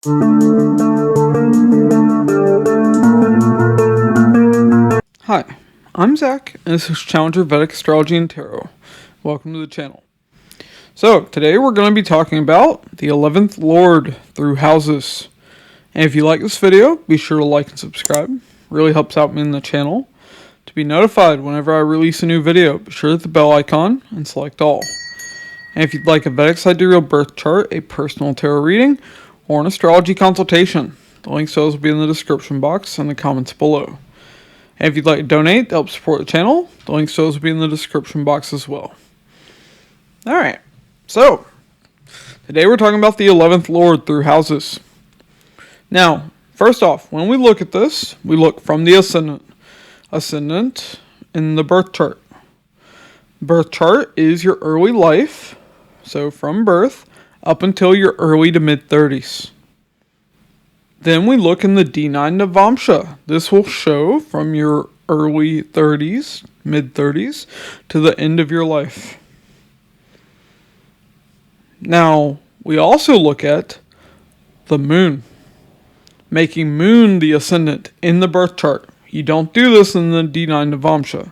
Hi, I'm Zach, and this is Challenger Vedic Astrology and Tarot. Welcome to the channel. So, today we're going to be talking about the 11th Lord through houses. And if you like this video, be sure to like and subscribe. It really helps out me in the channel. To be notified whenever I release a new video, be sure to hit the bell icon and select all. And if you'd like a Vedic Sidereal birth chart, a personal tarot reading, or an astrology consultation, the links to those will be in the description box and the comments below. And if you'd like to donate to help support the channel, the links to those will be in the description box as well. Alright, so today we're talking about the 11th Lord through houses. Now, first off, when we look at this, we look from the ascendant in the birth chart. Birth chart is your early life, so from birth up until your early to mid-30s. Then we look in the D9 Navamsa. This will show from your early 30s, mid-30s, to the end of your life. Now, we also look at the moon, making moon the ascendant in the birth chart. You don't do this in the D9 Navamsa,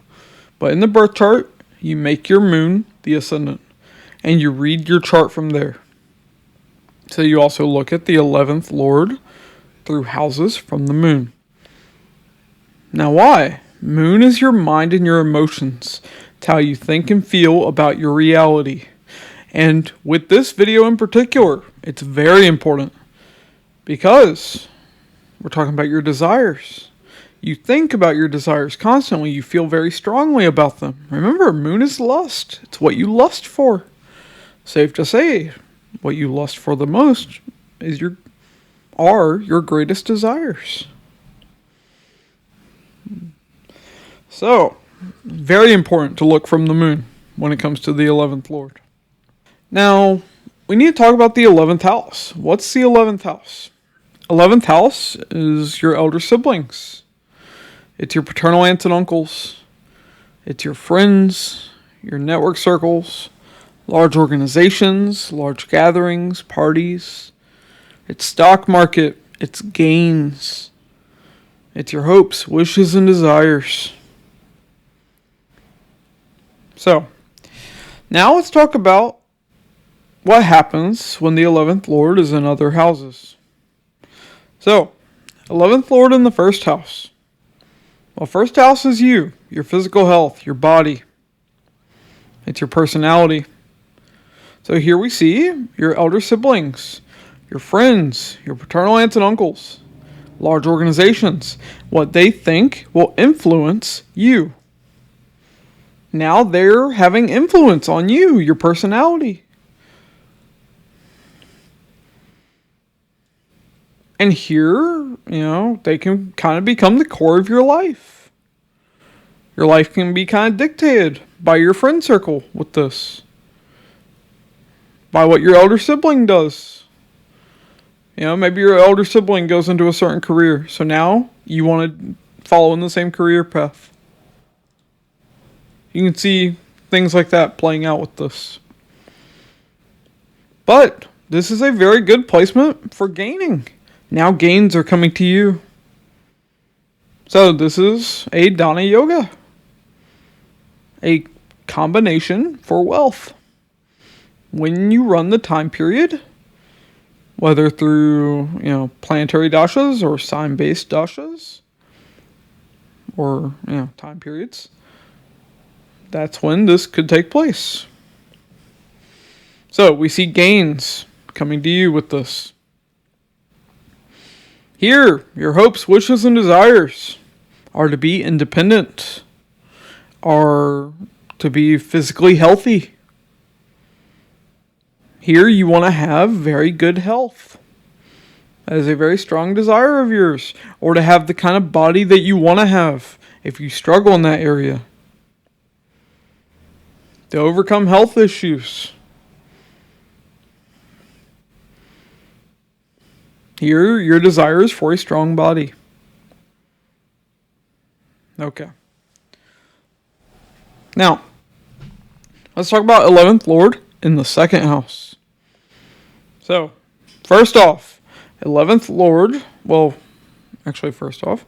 but in the birth chart, you make your moon the ascendant, and you read your chart from there. So you also look at the 11th Lord through houses from the moon. Now why? Moon is your mind and your emotions. It's how you think and feel about your reality. And with this video in particular, it's very important because we're talking about your desires. You think about your desires constantly. You feel very strongly about them. Remember, moon is lust. It's what you lust for. Safe to say, what you lust for the most is your greatest desires. So, very important to look from the moon when it comes to the 11th Lord. Now, we need to talk about the 11th house. What's the 11th house? 11th house is your elder siblings. It's your paternal aunts and uncles. It's your friends, your network circles, large organizations, large gatherings, parties. It's stock market. It's gains. It's your hopes, wishes, and desires. So, now let's talk about what happens when the 11th Lord is in other houses. So, 11th Lord in the first house. Well, first house is you, your physical health, your body. It's your personality. So here we see your elder siblings, your friends, your paternal aunts and uncles, large organizations. What they think will influence you. Now they're having influence on you, your personality. And here, they can kind of become the core of your life. Your life can be kind of dictated by your friend circle with this. By what your elder sibling does. Maybe your elder sibling goes into a certain career. So now you want to follow in the same career path. You can see things like that playing out with this. But this is a very good placement for gaining. Now gains are coming to you. So this is a Dana Yoga. A combination for wealth. When you run the time period, whether through, planetary dashas or sign-based dashas, or, time periods, that's when this could take place. So we see gains coming to you with this. Here, your hopes, wishes, and desires are to be independent, are to be physically healthy. Here, you want to have very good health. That is a very strong desire of yours, or to have the kind of body that you want to have if you struggle in that area. To overcome health issues. Here, your desire is for a strong body. Okay. Now, let's talk about 11th Lord in the second house. So, first off, 11th Lord, well, actually, first off,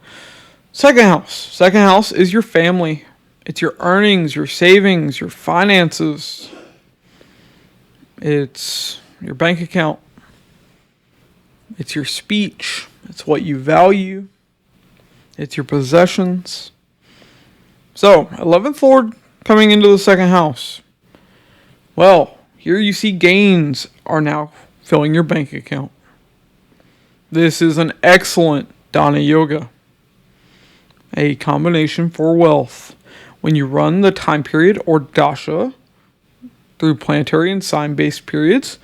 second house. Second house is your family. It's your earnings, your savings, your finances. It's your bank account. It's your speech. It's what you value. It's your possessions. So, 11th Lord coming into the second house. Well, here you see gains are now filling your bank account. This is an excellent Dana Yoga, a combination for wealth. When you run the time period or dasha through planetary and sign-based periods,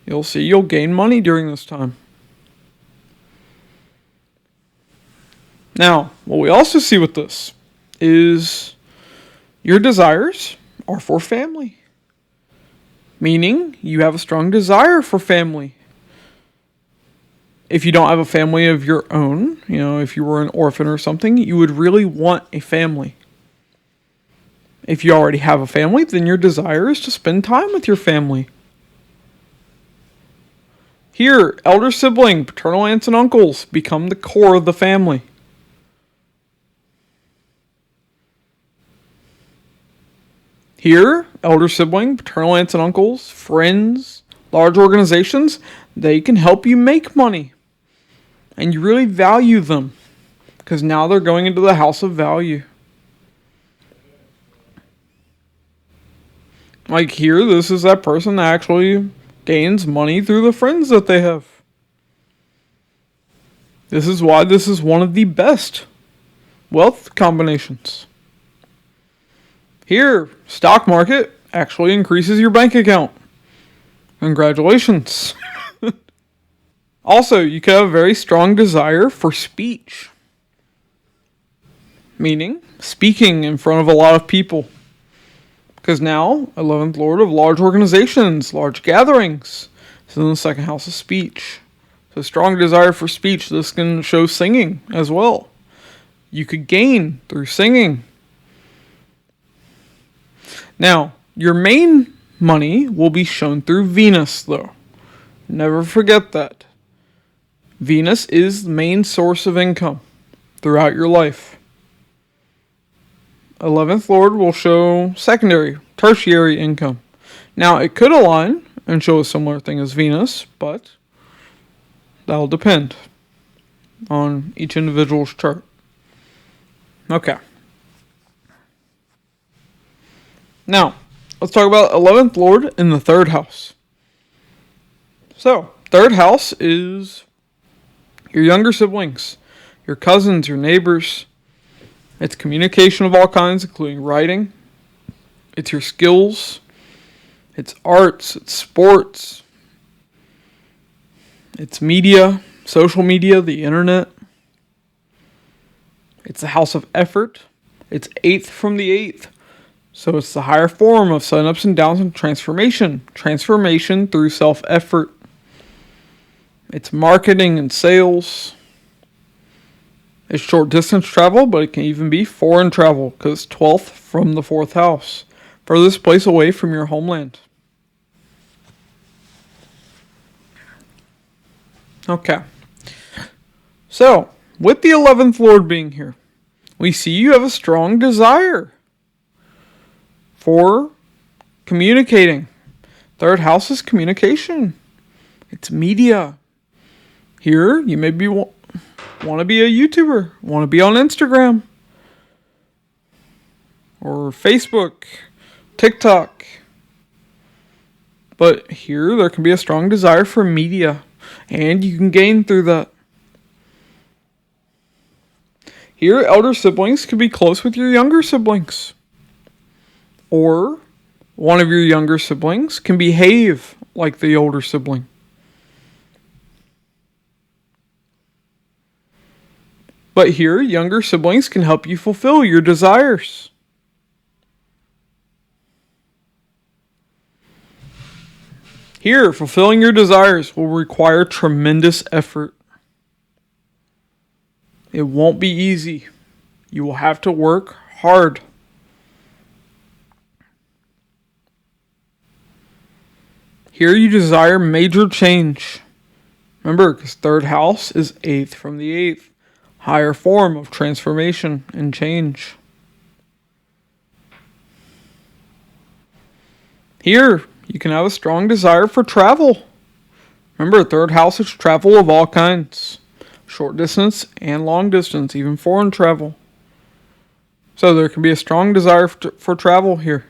you'll see you'll gain money during this time. Now, what we also see with this is your desires are for family. Meaning, you have a strong desire for family. If you don't have a family of your own, if you were an orphan or something, you would really want a family. If you already have a family, then your desire is to spend time with your family. Here, elder sibling, paternal aunts and uncles become the core of the family. Here, elder sibling, paternal aunts and uncles, friends, large organizations, they can help you make money. And you really value them, because now they're going into the house of value. Like here, this is that person that actually gains money through the friends that they have. This is why this is one of the best wealth combinations. Here, stock market actually increases your bank account. Congratulations. Also, you could have a very strong desire for speech. Meaning, speaking in front of a lot of people. Because now, 11th Lord of large organizations, large gatherings, is in the second house of speech. So strong desire for speech. This can show singing as well. You could gain through singing. Now, your main money will be shown through Venus, though. Never forget that. Venus is the main source of income throughout your life. 11th Lord will show secondary, tertiary income. Now, it could align and show a similar thing as Venus, but that'll depend on each individual's chart. Okay. Now, let's talk about 11th Lord in the third house. So, third house is your younger siblings, your cousins, your neighbors. It's communication of all kinds, including writing. It's your skills. It's arts. It's sports. It's media, social media, the internet. It's the house of effort. It's 8th from the 8th. So it's the higher form of sun-ups and downs and transformation. Transformation through self-effort. It's marketing and sales. It's short distance travel, but it can even be foreign travel because it's 12th from the 4th house. Furthest place away from your homeland. Okay. So, with the 11th Lord being here, we see you have a strong desire for communicating. Third house is communication. It's media. Here, you maybe want to be a YouTuber, want to be on Instagram, or Facebook, TikTok. But here, there can be a strong desire for media, and you can gain through that. Here, elder siblings can be close with your younger siblings. Or one of your younger siblings can behave like the older sibling. But here, younger siblings can help you fulfill your desires. Here, fulfilling your desires will require tremendous effort. It won't be easy. You will have to work hard. Here you desire major change. Remember, because third house is eighth from the eighth, higher form of transformation and change. Here, you can have a strong desire for travel. Remember, third house is travel of all kinds. Short distance and long distance, even foreign travel. So there can be a strong desire for travel here.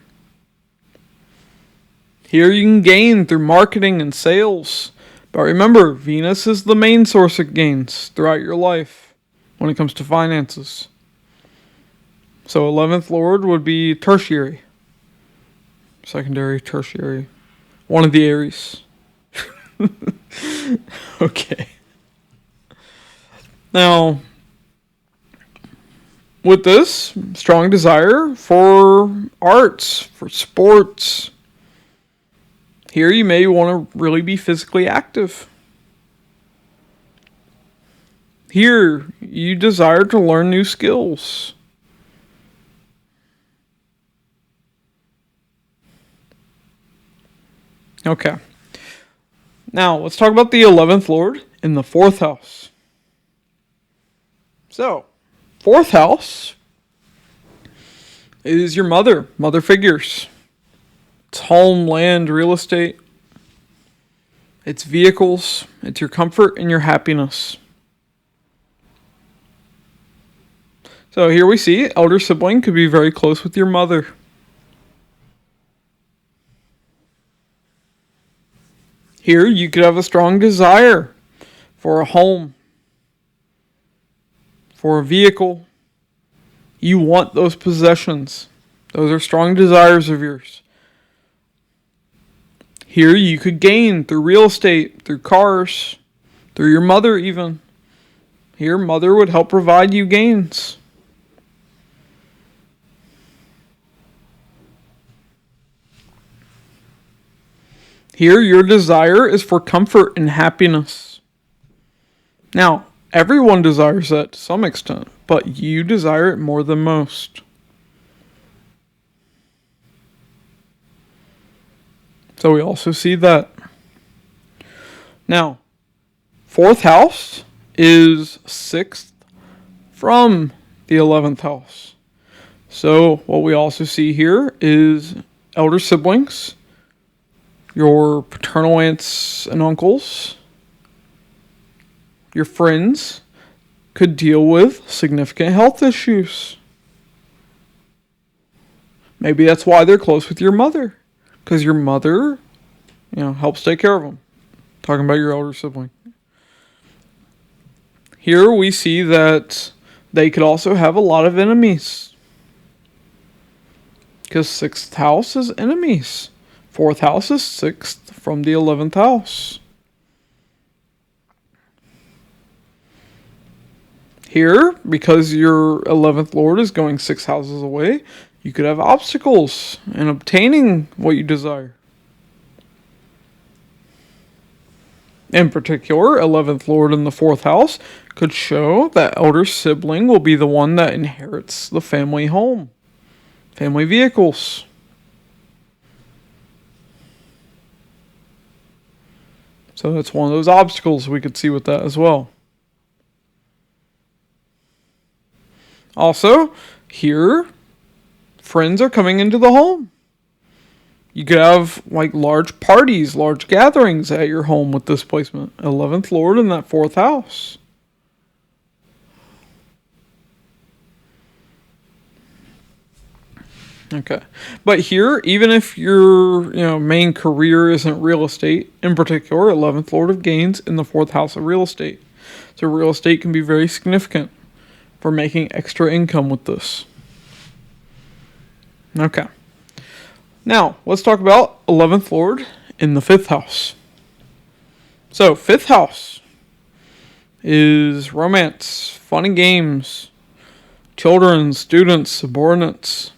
Here you can gain through marketing and sales. But remember, Venus is the main source of gains throughout your life when it comes to finances. So 11th Lord would be tertiary. Secondary, tertiary. One of the Aries. Okay. Now, with this, strong desire for arts, for sports. Here you may want to really be physically active. Here, you desire to learn new skills. Okay. Now, let's talk about the 11th Lord in the 4th house. So, 4th house is your mother figures. It's home, land, real estate. It's vehicles. It's your comfort and your happiness. So here we see elder sibling could be very close with your mother. Here you could have a strong desire for a home, for a vehicle. You want those possessions. Those are strong desires of yours. Here you could gain through real estate, through cars, through your mother even. Here mother would help provide you gains. Here your desire is for comfort and happiness. Now, everyone desires that to some extent, but you desire it more than most. So we also see that. Now, 4th house is 6th from the 11th house. So what we also see here is elder siblings, your paternal aunts and uncles, your friends could deal with significant health issues. Maybe that's why they're close with your mother. Because your mother, helps take care of them. Talking about your elder sibling. Here we see that they could also have a lot of enemies. Because 6th house is enemies. 4th house is 6th from the 11th house. Here, because your 11th Lord is going 6 houses away, you could have obstacles in obtaining what you desire. In particular, 11th Lord in the 4th house could show that elder sibling will be the one that inherits the family home, family vehicles. So that's one of those obstacles we could see with that as well. Also, here, friends are coming into the home. You could have large parties, large gatherings at your home with this placement. 11th Lord in that 4th house. Okay. But here, even if your main career isn't real estate, in particular, 11th Lord of Gains in the 4th house of real estate. So real estate can be very significant for making extra income with this. Okay. Now, let's talk about 11th Lord in the 5th house. So, 5th house is romance, fun and games, children, students, subordinates.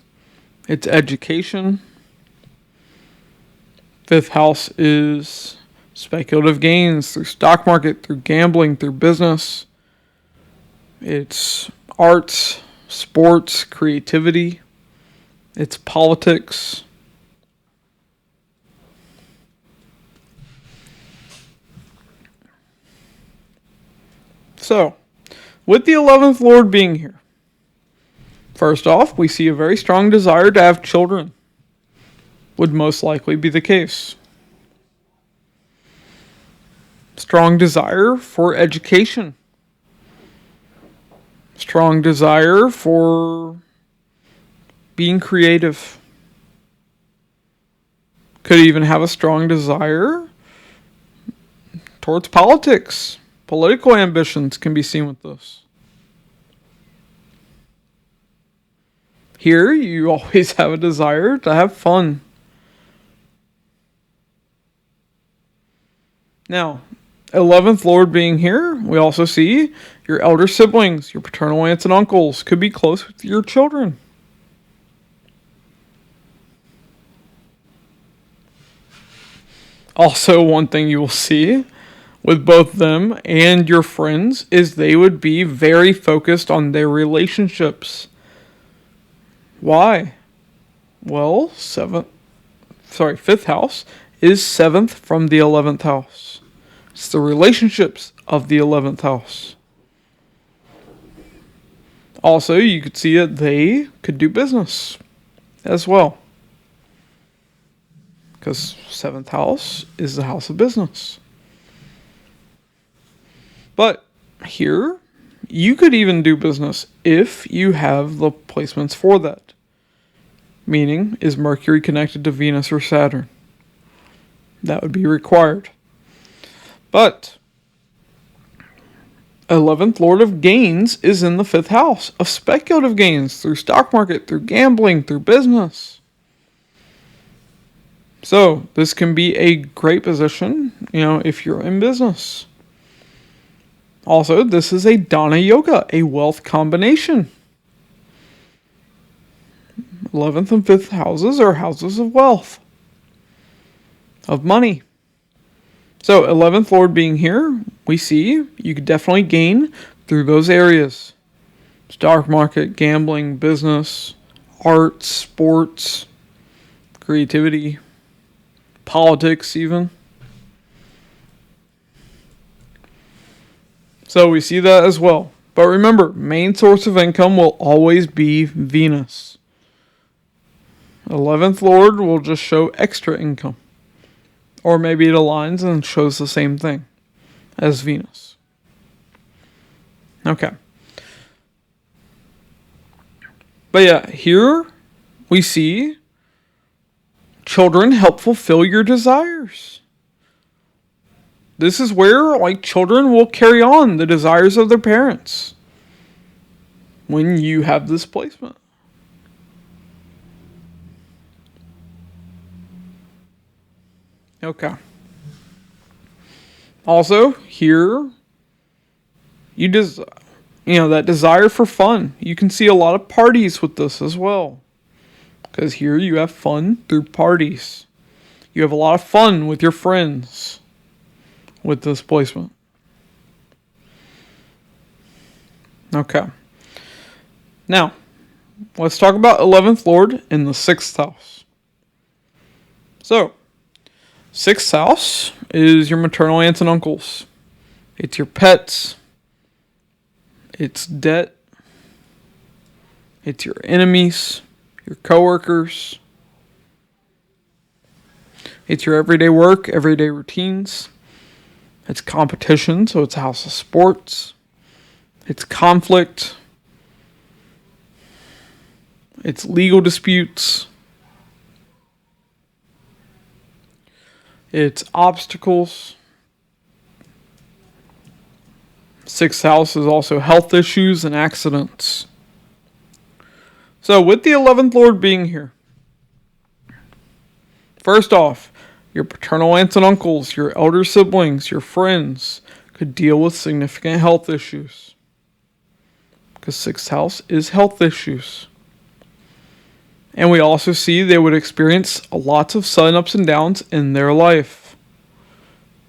It's education. 5th house is speculative gains through stock market, through gambling, through business. It's arts, sports, creativity. It's politics. So, with the 11th Lord being here, first off, we see a very strong desire to have children. Would most likely be the case. Strong desire for education. Strong desire for being creative. Could even have a strong desire towards politics. Political ambitions can be seen with this. Here, you always have a desire to have fun. Now, 11th Lord being here, we also see your elder siblings, your paternal aunts and uncles could be close with your children. Also, one thing you will see with both them and your friends is they would be very focused on their relationships. Why? Well, fifth house is 7th from the 11th house. It's the relationships of the 11th house. Also, you could see that they could do business as well. Because 7th house is the house of business. But here, you could even do business if you have the placements for that. Meaning, is Mercury connected to Venus or Saturn? That would be required. But 11th Lord of Gains is in the 5th house of speculative gains through stock market, through gambling, through business. So this can be a great position, if you're in business. Also, this is a Dana Yoga, a wealth combination. 11th and 5th houses are houses of wealth, of money. So 11th Lord being here, we see you could definitely gain through those areas. Stock market, gambling, business, arts, sports, creativity, politics even. So we see that as well. But remember, main source of income will always be Venus. 11th Lord will just show extra income. Or maybe it aligns and shows the same thing as Venus. Okay. But yeah, here we see children help fulfill your desires. This is where, children will carry on the desires of their parents when you have this placement. Okay. Also, here, that desire for fun. You can see a lot of parties with this as well. Because here you have fun through parties. You have a lot of fun with your friends with this placement. Okay. Now, let's talk about 11th Lord in the 6th house. So, 6th house is your maternal aunts and uncles. It's your pets. It's debt. It's your enemies, your coworkers. It's your everyday work, everyday routines. It's competition, so it's a house of sports. It's conflict. It's legal disputes. It's obstacles. 6th house is also health issues and accidents. So with the 11th Lord being here, first off, your paternal aunts and uncles, your elder siblings, your friends could deal with significant health issues. Because 6th house is health issues. And we also see they would experience lots of sudden ups and downs in their life.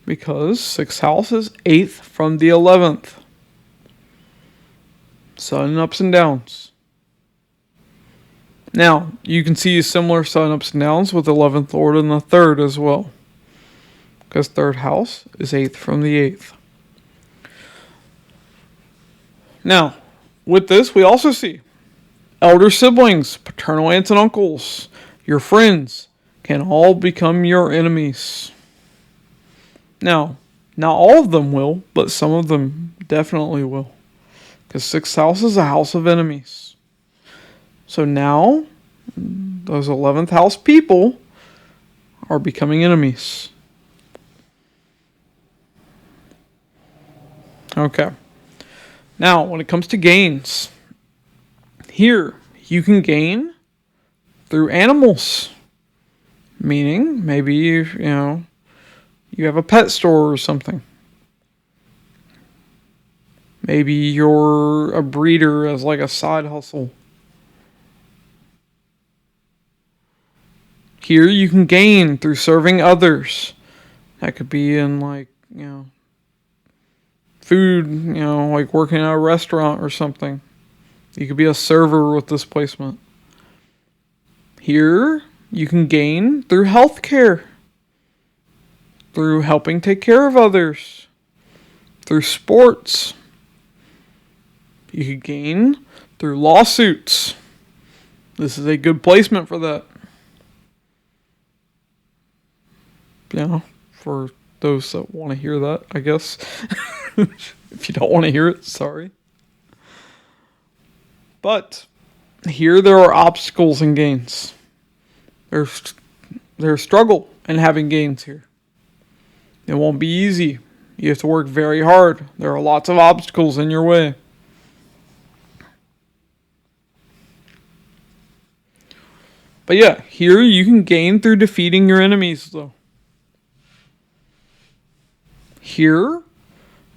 Because 6th house is 8th from the 11th. Sudden ups and downs. Now, you can see similar sudden ups and downs with 11th Lord in the 3rd as well. Because 3rd house is 8th from the 8th. Now, with this, we also see elder siblings, paternal aunts and uncles, your friends can all become your enemies. Now, not all of them will, but some of them definitely will. Because 6th house is a house of enemies. So now, those 11th house people are becoming enemies. Okay. Now, when it comes to gains, here you can gain through animals. Meaning, maybe you have a pet store or something. Maybe you're a breeder as like a side hustle. Here you can gain through serving others. That could be in food, like working at a restaurant or something. You could be a server with this placement. Here you can gain through healthcare. Through helping take care of others. Through sports. You could gain through lawsuits. This is a good placement for that. For those that want to hear that, I guess. If you don't want to hear it, sorry. But here there are obstacles and gains. There's struggle in having gains here. It won't be easy. You have to work very hard. There are lots of obstacles in your way. But yeah, here you can gain through defeating your enemies, though. Here,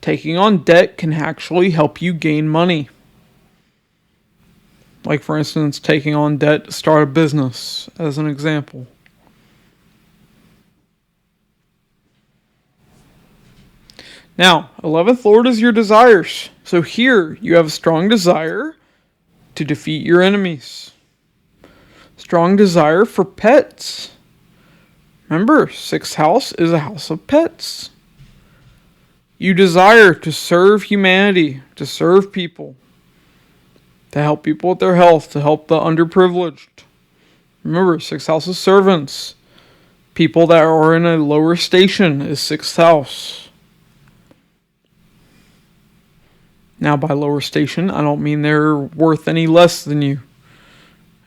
taking on debt can actually help you gain money. Like, for instance, taking on debt to start a business, as an example. Now, 11th Lord is your desires. So here, you have a strong desire to defeat your enemies. Strong desire for pets. Remember, 6th house is a house of pets. You desire to serve humanity, to serve people, to help people with their health, to help the underprivileged. Remember, 6th house is servants. People that are in a lower station is 6th house. Now, by lower station, I don't mean they're worth any less than you.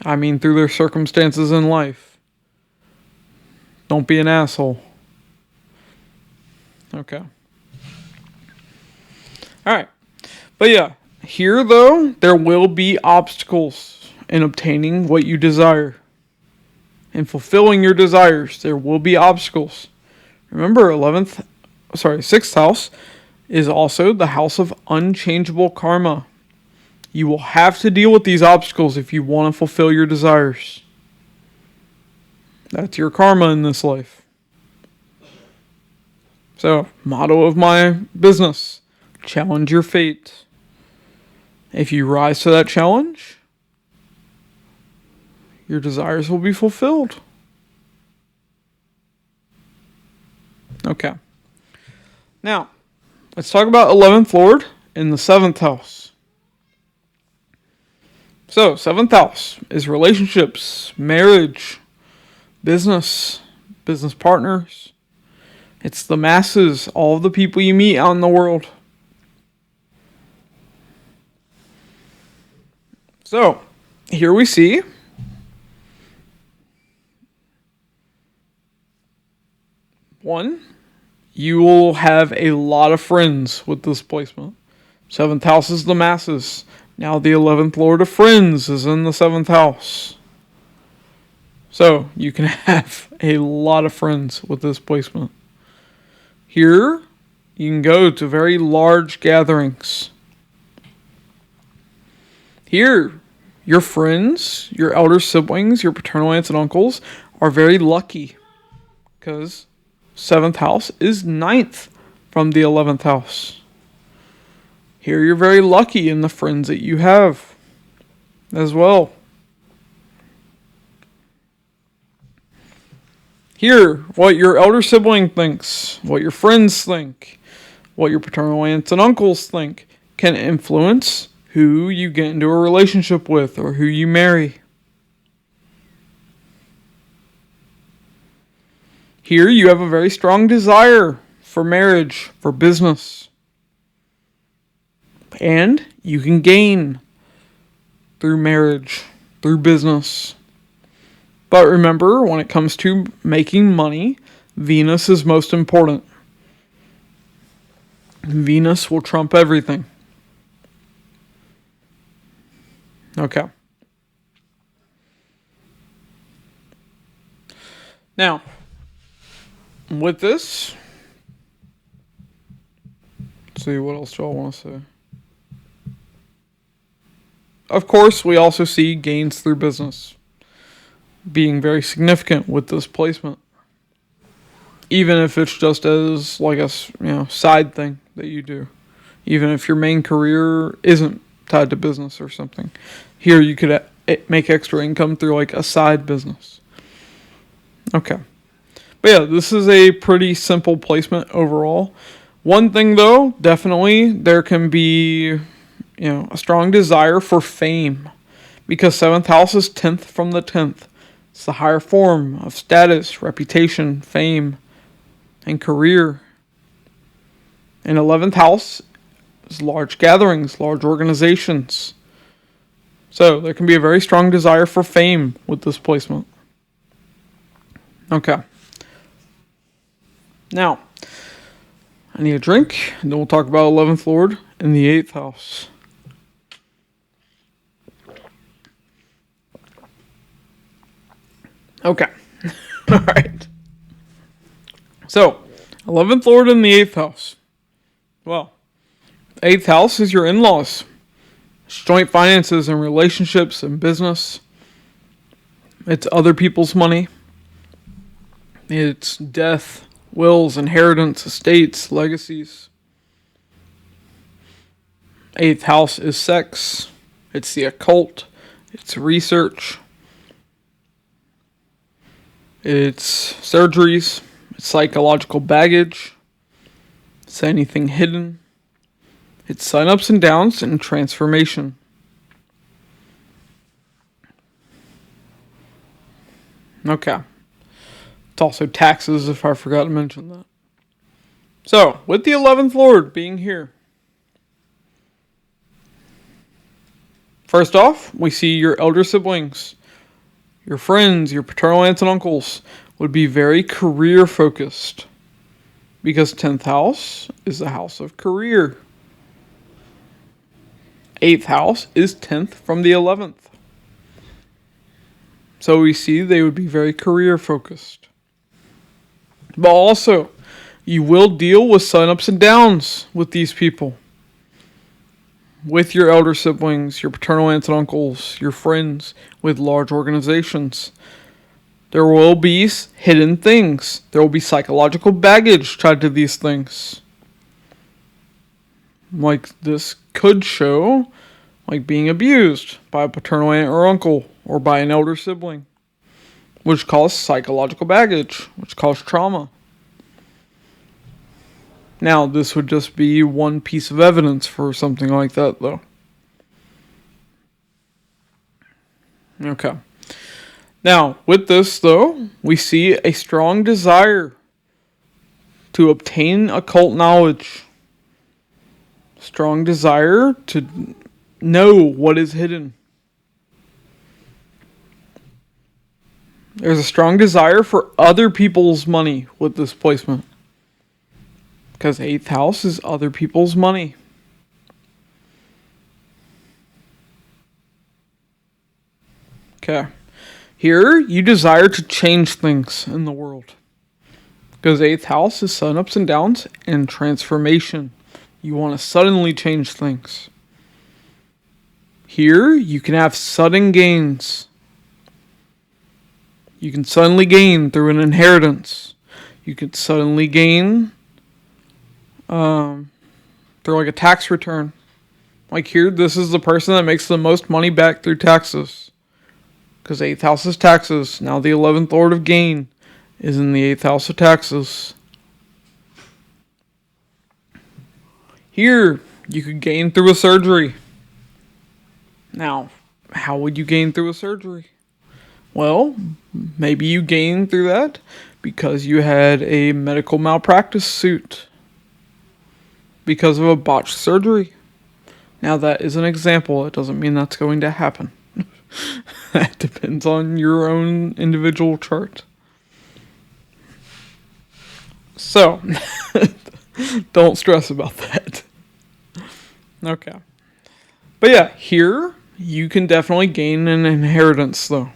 I mean through their circumstances in life. Don't be an asshole. Okay. Alright. But yeah, here though, there will be obstacles in obtaining what you desire. In fulfilling your desires, there will be obstacles. Remember, 6th house is also the house of unchangeable karma. You will have to deal with these obstacles if you want to fulfill your desires. That's your karma in this life. So, motto of my business: challenge your fate. If you rise to that challenge, your desires will be fulfilled. Okay. Now, let's talk about 11th Lord in the 7th house. So, 7th house is relationships, marriage, business partners. It's the masses, all of the people you meet out in the world. So, here we see one, you will have a lot of friends with this placement. 7th house is the masses. Now the 11th Lord of Friends is in the 7th house. So, you can have a lot of friends with this placement. Here, you can go to very large gatherings. Here, your friends, your elder siblings, your paternal aunts and uncles are very lucky. Because 7th house is 9th from the 11th house. Here you're very lucky in the friends that you have as well. Here, what your elder sibling thinks, what your friends think, what your paternal aunts and uncles think can influence who you get into a relationship with or who you marry. Here you have a very strong desire for marriage, for business. And you can gain through marriage, through business. But remember, when it comes to making money, Venus is most important. Venus will trump everything. Okay. Now, with this, let's see, what else do I want to say? Of course, we also see gains through business being very significant with this placement. Even if it's just as like a side thing that you do. Even if your main career isn't tied to business or something. Here you could make extra income through like a side business. Okay. But yeah, this is a pretty simple placement overall. One thing though, definitely there can be a strong desire for fame, because 7th house is 10th from the 10th. It's the higher form of status, reputation, fame, and career. And 11th house is large gatherings, large organizations. So there can be a very strong desire for fame with this placement. Okay. Now, I need a drink, and then we'll talk about 11th Lord in the 8th house. Okay. All right. So, 11th Lord in the 8th house. Well, 8th house is your in-laws. It's joint finances and relationships and business. It's other people's money. It's death, wills, inheritance, estates, legacies. 8th house is sex. It's the occult. It's research. It's surgeries. It's psychological baggage. It's anything hidden. It's sign-ups and downs and transformation. Okay. It's also taxes, if I forgot to mention that. So, with the 11th Lord being here. First off, we see your elder siblings, your friends, your paternal aunts and uncles would be very career focused. Because 10th house is the house of career. 8th house is 10th from the 11th. So we see they would be very career focused. But also, you will deal with sun-ups and downs with these people. With your elder siblings, your paternal aunts and uncles, your friends, with large organizations. There will be hidden things. There will be psychological baggage tied to these things. Like this could show like being abused by a paternal aunt or uncle or by an elder sibling, which causes psychological baggage, which causes trauma. Now, this would just be one piece of evidence for something like that, though. Okay. Now, with this, though, we see a strong desire to obtain occult knowledge. Strong desire to know what is hidden. There's a strong desire for other people's money with this placement. Because 8th house is other people's money. Okay. Here, you desire to change things in the world. Because 8th house is sun ups and downs and transformation. You want to suddenly change things. Here, you can have sudden gains. You can suddenly gain through an inheritance. You can suddenly gain through like a tax return. Like here, this is the person that makes the most money back through taxes. Because 8th house is taxes. Now the 11th Lord of Gain is in the 8th house of taxes. Here, you could gain through a surgery. Now, how would you gain through a surgery? Well, maybe you gained through that because you had a medical malpractice suit because of a botched surgery. Now, that is an example. It doesn't mean that's going to happen. That depends on your own individual chart. So, don't stress about that. Okay. But yeah, here you can definitely gain an inheritance, though.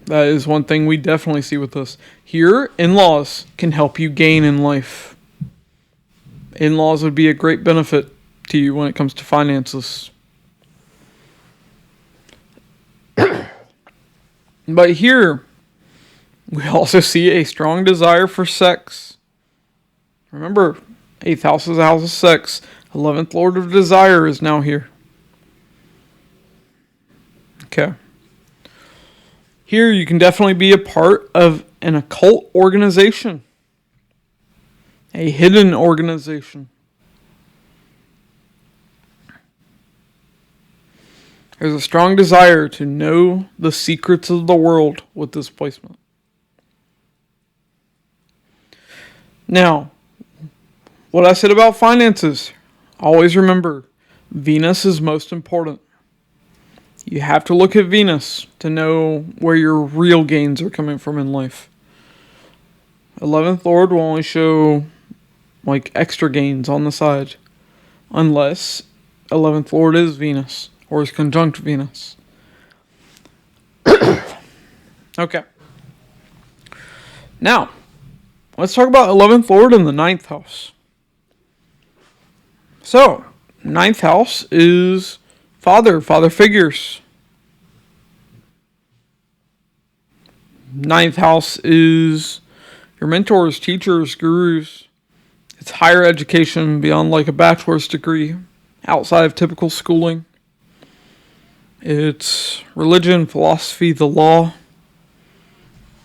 That is one thing we definitely see with this. Here, in-laws can help you gain in life. In-laws would be a great benefit to you when it comes to finances. But here, we also see a strong desire for sex. Remember, 8th house is a house of sex. 11th Lord of Desire is now here. Okay. Here, you can definitely be a part of an occult organization. A hidden organization. There's a strong desire to know the secrets of the world with this placement. Now, what I said about finances, always remember, Venus is most important. You have to look at Venus to know where your real gains are coming from in life. 11th Lord will only show like extra gains on the side, unless 11th Lord is Venus or is conjunct Venus. Okay. Now, let's talk about 11th Lord in the 9th house. So, 9th house is father figures. 9th house is your mentors, teachers, gurus. It's higher education beyond like a bachelor's degree, outside of typical schooling. It's religion, philosophy, the law.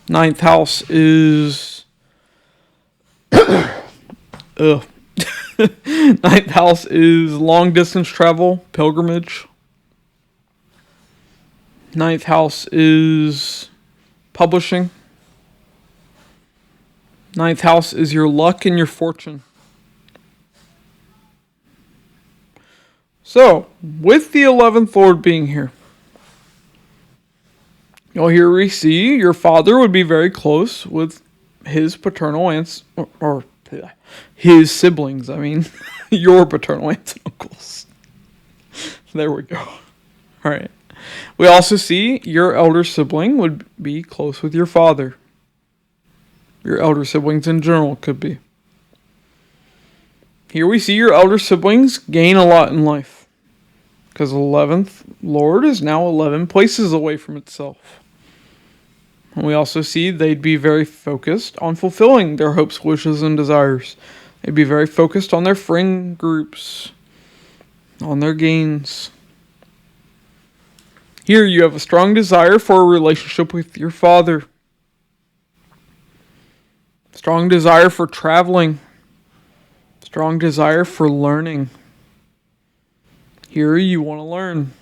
9th house is... Ninth house is long distance travel, pilgrimage. 9th house is publishing. 9th house is your luck and your fortune. So, with the 11th Lord being here, here we see your father would be very close with his paternal aunts, or his siblings, your paternal aunts and uncles. There we go. Alright. We also see your elder sibling would be close with your father. Your elder siblings in general could be. Here we see your elder siblings gain a lot in life. Because 11th Lord is now 11 places away from itself. And we also see they'd be very focused on fulfilling their hopes, wishes, and desires. They'd be very focused on their friend groups, on their gains. Here you have a strong desire for a relationship with your father. Strong desire for traveling. Strong desire for learning. Here you want to learn.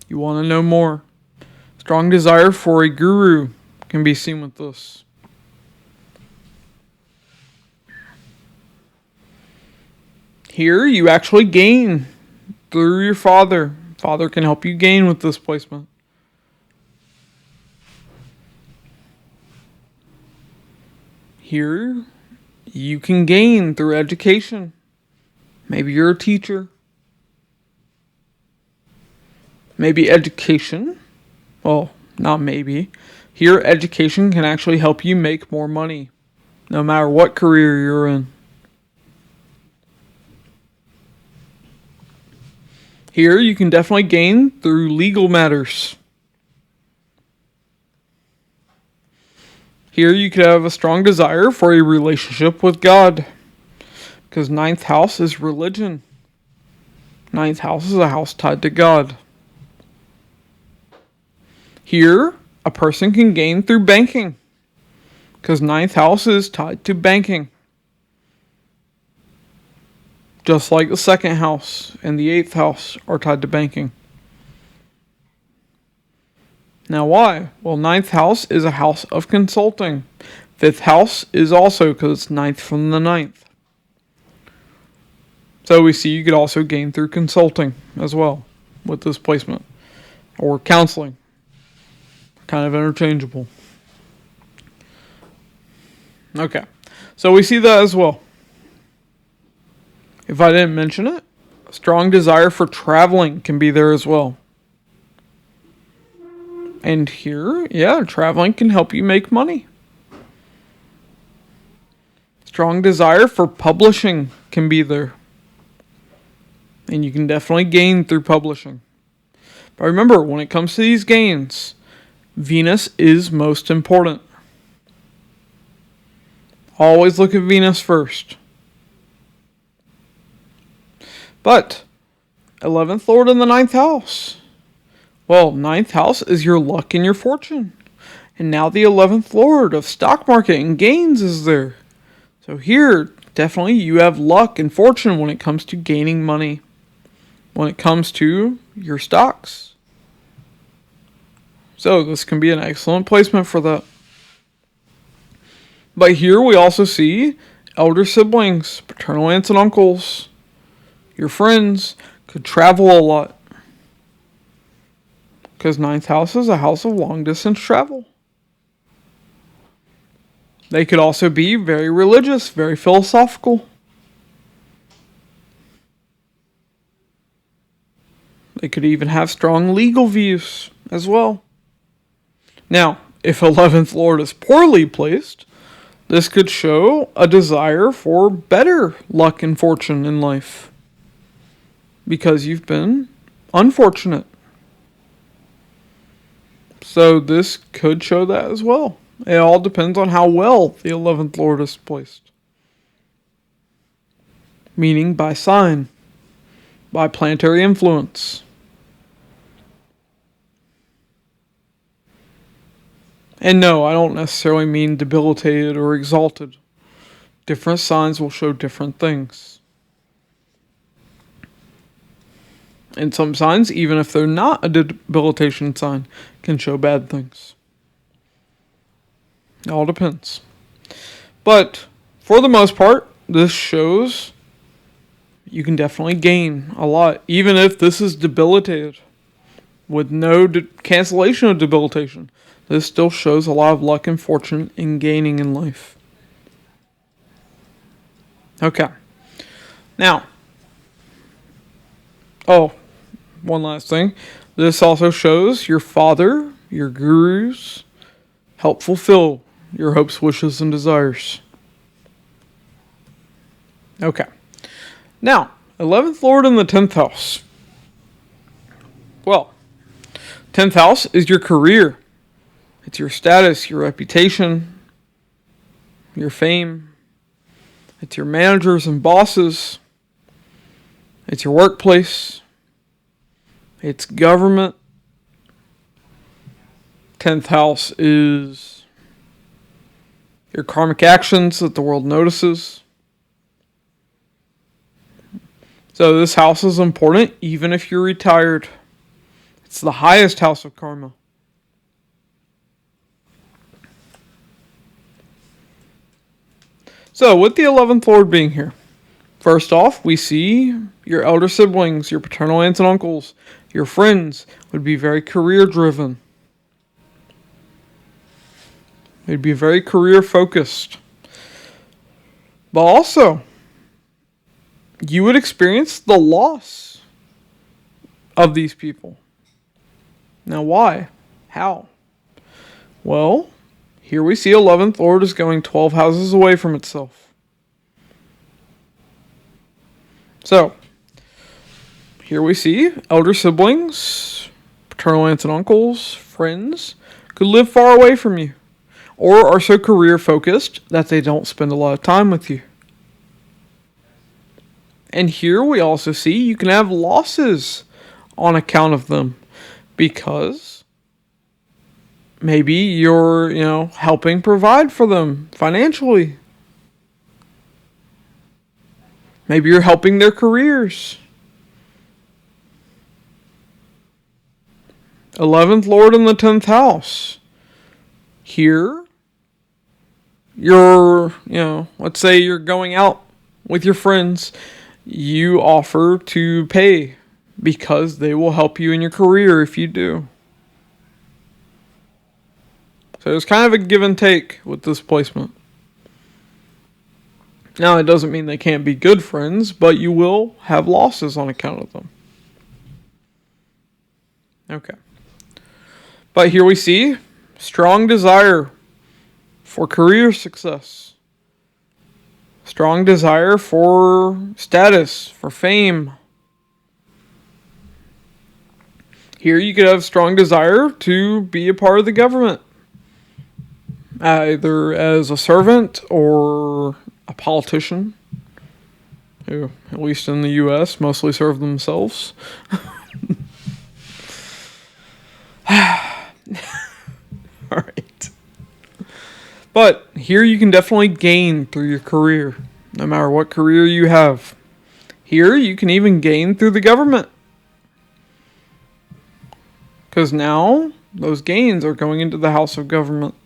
You want to know more. Strong desire for a guru can be seen with this. Here you actually gain through your father. Father can help you gain with this placement. Here you can gain through education. Maybe you're a teacher. Maybe education. Well, not maybe. Here, education can actually help you make more money, no matter what career you're in. Here, you can definitely gain through legal matters. Here, you could have a strong desire for a relationship with God, because 9th house is religion. 9th house is a house tied to God. Here, a person can gain through banking, because 9th house is tied to banking. just like the second house and the eighth house are tied to banking. Now why? Well, ninth house is a house of consulting. Fifth house is also because it's ninth from the ninth. So we see you could also gain through consulting as well with this placement. Or counseling. Kind of interchangeable. Okay. So we see that as well. If I didn't mention it, a strong desire for traveling can be there as well. And here, yeah, traveling can help you make money. Strong desire for publishing can be there. And you can definitely gain through publishing. But remember, when it comes to these gains, Venus is most important. Always look at Venus first. But 11th Lord in the 9th house. Well, 9th house is your luck and your fortune. And now the 11th Lord of stock market and gains is there. So here, definitely you have luck and fortune when it comes to gaining money. When it comes to your stocks. So this can be an excellent placement for that. But here we also see elder siblings, paternal aunts and uncles. Your friends could travel a lot. Because 9th house is a house of long distance travel. They could also be very religious, very philosophical. They could even have strong legal views as well. Now, if 11th Lord is poorly placed, this could show a desire for better luck and fortune in life. Because you've been unfortunate. So this could show that as well. It all depends on how well the 11th Lord is placed. Meaning by sign. By planetary influence. And no, I don't necessarily mean debilitated or exalted. Different signs will show different things. And some signs, even if they're not a debilitation sign, can show bad things. It all depends. But for the most part, this shows you can definitely gain a lot, even if this is debilitated. With no cancellation of debilitation, this still shows a lot of luck and fortune in gaining in life. Okay. Now, one last thing. This also shows your father, your gurus, help fulfill your hopes, wishes, and desires. Okay. Now, 11th Lord in the 10th house. Well, 10th house is your career. It's your status, your reputation, your fame. It's your managers and bosses. It's your workplace. It's government. 10th house is your karmic actions that the world notices. So this house is important even if you're retired. It's the highest house of karma. So with the 11th Lord being here, first off, we see your elder siblings, your paternal aunts and uncles, your friends would be very career driven. They'd be very career focused. But also, you would experience the loss of these people. Now why? How? Well, here we see 11th Lord is going 12 houses away from itself. So, here we see elder siblings, paternal aunts and uncles, friends, could live far away from you. Or are so career focused that they don't spend a lot of time with you. And here we also see you can have losses on account of them. Because maybe you're, helping provide for them financially. Maybe you're helping their careers. 11th Lord in the 10th house. Here, let's say you're going out with your friends. You offer to pay because they will help you in your career if you do. So it's kind of a give and take with this placement. Now, it doesn't mean they can't be good friends, but you will have losses on account of them. Okay. But here we see strong desire for career success. Strong desire for status, for fame. Here you could have strong desire to be a part of the government. Either as a servant or a politician, who, at least in the U.S., mostly serve themselves. Alright. But here you can definitely gain through your career, no matter what career you have. Here you can even gain through the government. Because now those gains are going into the house of government.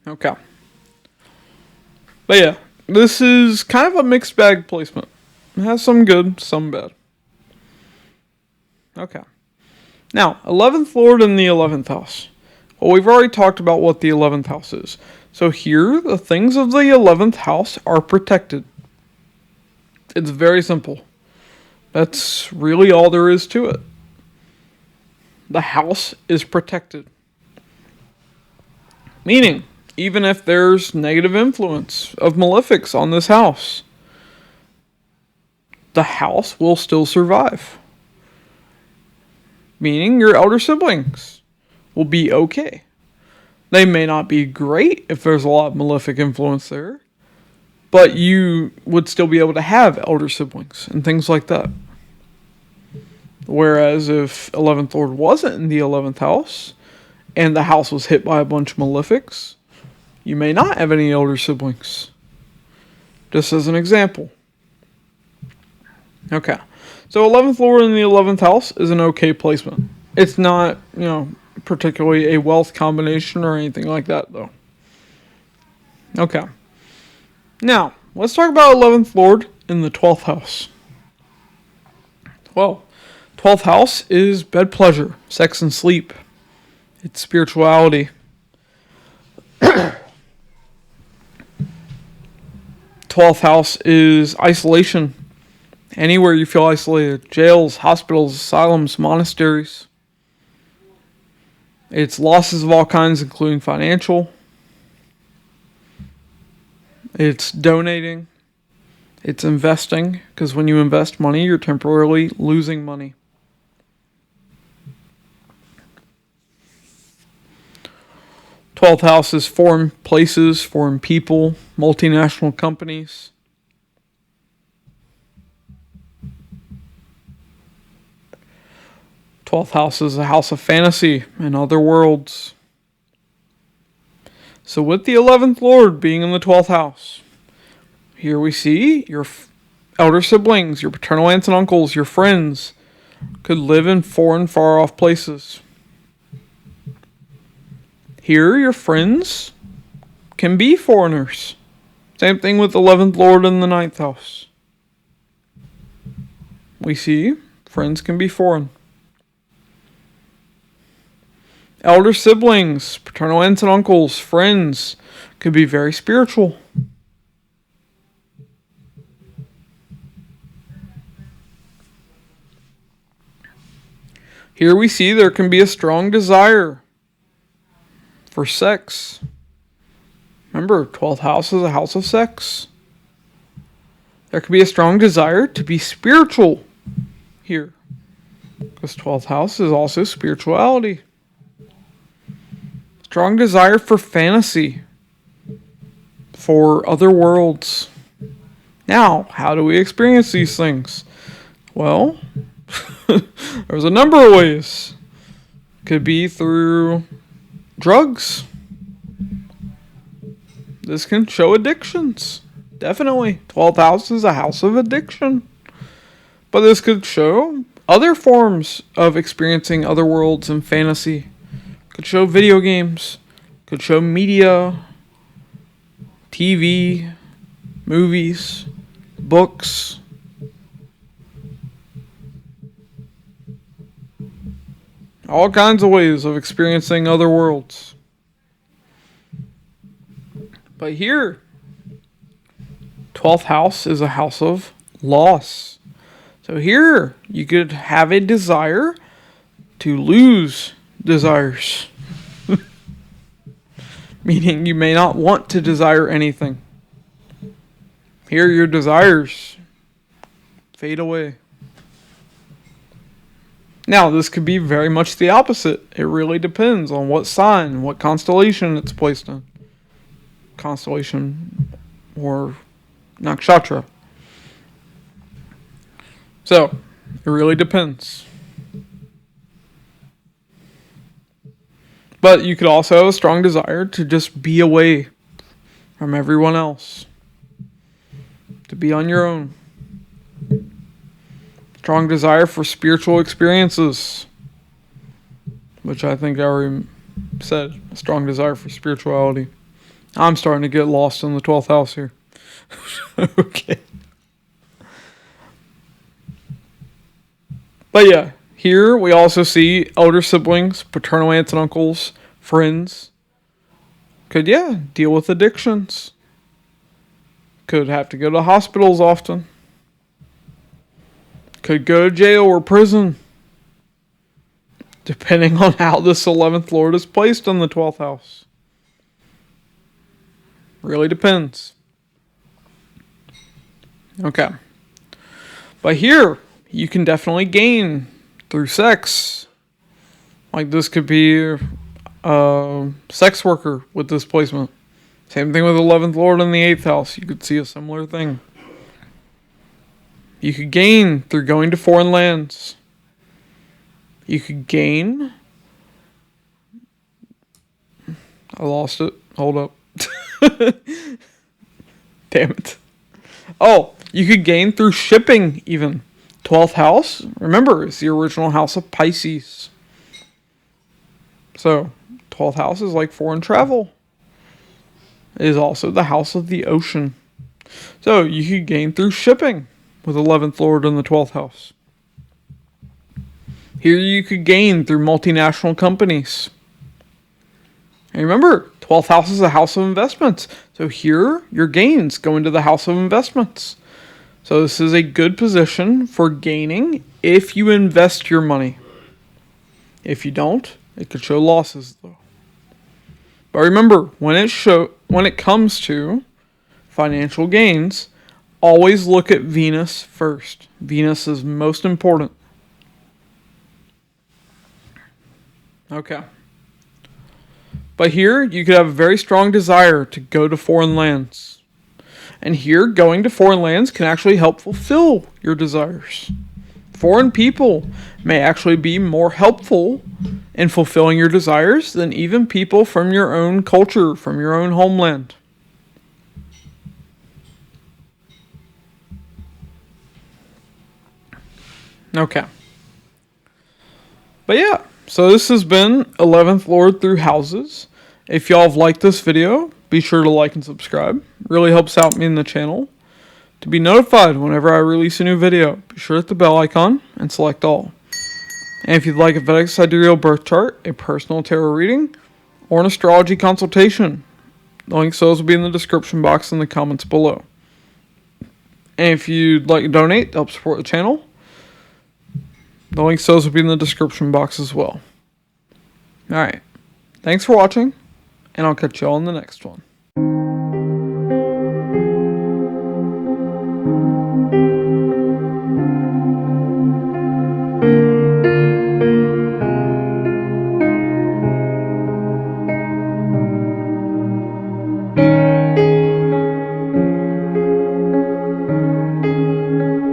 Okay. But yeah, this is kind of a mixed bag placement. It has some good, some bad. Okay. Now, 11th Lord in the 11th house. Well, we've already talked about what the 11th house is. So here, the things of the 11th house are protected. It's very simple. That's really all there is to it. The house is protected. Meaning, even if there's negative influence of malefics on this house, the house will still survive. Meaning your elder siblings will be okay. They may not be great if there's a lot of malefic influence there, but you would still be able to have elder siblings and things like that. Whereas if 11th Lord wasn't in the 11th house and the house was hit by a bunch of malefics, you may not have any elder siblings. Just as an example. Okay. So 11th Lord in the 11th house is an okay placement. It's not, particularly a wealth combination or anything like that, though. Okay. Now, let's talk about 11th Lord in the 12th house. Well, 12th house is bed pleasure, sex and sleep. It's spirituality. 12th house is isolation. Anywhere you feel isolated. Jails, hospitals, asylums, monasteries. It's losses of all kinds, including financial. It's donating. It's investing, because when you invest money, you're temporarily losing money. Twelfth house is foreign places, foreign people, multinational companies. Twelfth house is a house of fantasy and other worlds. So with the 11th Lord being in the 12th house, here we see your elder siblings, your paternal aunts and uncles, your friends could live in foreign, far-off places. Here, your friends can be foreigners. Same thing with 11th Lord in the 9th house. We see friends can be foreign. Elder siblings, paternal aunts and uncles, friends could be very spiritual. Here we see there can be a strong desire for sex. Remember, 12th house is a house of sex. There could be a strong desire to be spiritual here, because 12th house is also spirituality. Strong desire for fantasy, for other worlds. Now, how do we experience these things? Well, there's a number of ways. Could be through drugs. this can show addictions. Definitely. 12th house is a house of addiction. But this could show other forms of experiencing other worlds and fantasy. Could show video games. Could show media, TV, movies, books. All kinds of ways of experiencing other worlds. But here, 12th house is a house of loss. So here, you could have a desire to lose desires. Meaning you may not want to desire anything. Here, your desires fade away. Now, this could be very much the opposite. It really depends on what sign, what constellation it's placed in. Constellation or nakshatra. So, it really depends. But you could also have a strong desire to just be away from everyone else. To be on your own. Strong desire for spiritual experiences. Which I think I already said. A strong desire for spirituality. I'm starting to get lost in the 12th house here. Okay. But yeah, here we also see elder siblings, paternal aunts and uncles, friends. Could, deal with addictions. Could have to go to hospitals often. Could go to jail or prison. Depending on how this 11th Lord is placed in the 12th house. Really depends. Okay. But here, you can definitely gain through sex. Like this could be a sex worker with this placement. Same thing with 11th Lord in the 8th house. You could see a similar thing. You could gain through going to foreign lands. You could gain... I lost it. Hold up. Damn it. Oh, you could gain through shipping even. 12th house, remember, is the original house of Pisces. So, 12th house is like foreign travel. It is also the house of the ocean. So, you could gain through shipping with 11th Lord in the 12th house. Here you could gain through multinational companies. And remember, 12th house is a house of investments. So here, your gains go into the house of investments. So this is a good position for gaining if you invest your money. If you don't, it could show losses though. But remember, when it comes to financial gains, always look at Venus first. Venus is most important. Okay. But here, you could have a very strong desire to go to foreign lands. And here, going to foreign lands can actually help fulfill your desires. Foreign people may actually be more helpful in fulfilling your desires than even people from your own culture, from your own homeland. Okay. But yeah, so this has been 11th Lord through houses. If y'all have liked this video, be sure to like and subscribe. Really helps out me in the channel. To be notified whenever I release a new video, be sure to hit the bell icon and select all. And if you'd like a Vedic Sidereal birth chart, a personal tarot reading, or an astrology consultation, the links to those will be in the description box in the comments below. And if you'd like to donate to help support the channel, the links to those will be in the description box as well. Alright, thanks for watching, and I'll catch you all in the next one.